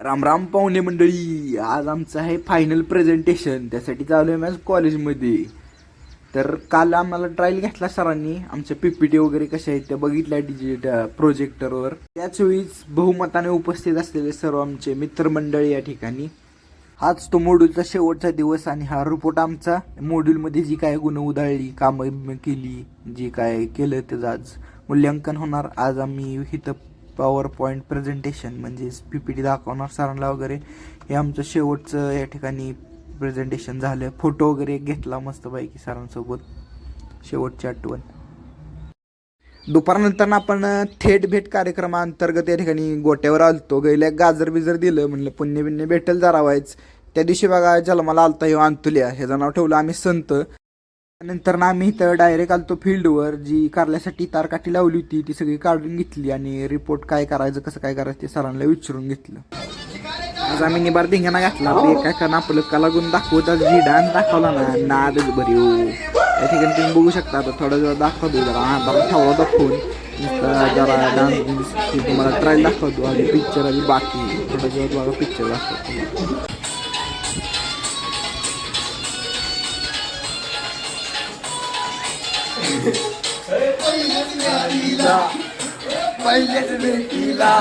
राम राम पाहुणे मंडळी. आज आमचं आहे फायनल प्रेझेंटेशन. त्यासाठी चालू आहे माझं कॉलेजमध्ये. तर काल आम्हाला ट्रायल घेतला सरांनी. आमच्या पीपीटी वगैरे कशा आहेत त्या बघितल्या डिजिटल प्रोजेक्टरवर. त्याच वेळीच बहुमताने उपस्थित असलेले सर्व आमचे मित्रमंडळी या ठिकाणी. हाच तो मॉड्यूलचा शेवटचा दिवस आणि हा रिपोर्ट आमचा. मॉड्यूलमध्ये जी काय गुण उधळली, कामं केली, जी काय केलं त्याचं आज मूल्यांकन होणार. आज आम्ही इथं पॉवर पॉईंट प्रेझेंटेशन म्हणजेच पी पी टी दाखवणार सरांना वगैरे. हे आमचं शेवटचं या ठिकाणी प्रेझेंटेशन झालं. फोटो वगैरे घेतला मस्तपैकी सरांसोबत. शेवटची आठवण. दुपारनंतर आपण थेट भेट कार्यक्रमाअंतर्गत या ठिकाणी गोट्यावर आलतो. गेल्या गाजर बिजर दिलं, म्हणलं पुण्य बिन्य भेटेल जरा व्हायच. त्या दिवशी बघा जन्माला आलता ह्यो अंतुल्या, ह्याचं नाव ठेवलं आम्ही संत. नंतर ना आम्ही इथं डायरेक्ट आलतो फील्डवर. जी कारल्यासाठी तारकाठी लावली होती ती सगळी काढून घेतली आणि रिपोर्ट काय करायचं कसं काय करायचं ते सरांना विचारून घेतलं. आज आम्ही निबार धिंगाणा घातला. एका आपलं कलागुण दाखवत आज जी डान्स दाखवला ना, नादच बरी हो. या ठिकाणी तुम्ही बघू शकता. आता थोडा जरा दाखवतो, जरा ठेवला दाखवून जरा डान्स तुम्हाला ट्रायल दाखवतो आणि पिक्चर आणि बाकी थोडा जेव्हा बघा पिक्चर दाखवतो. पहिल्याच भेटीला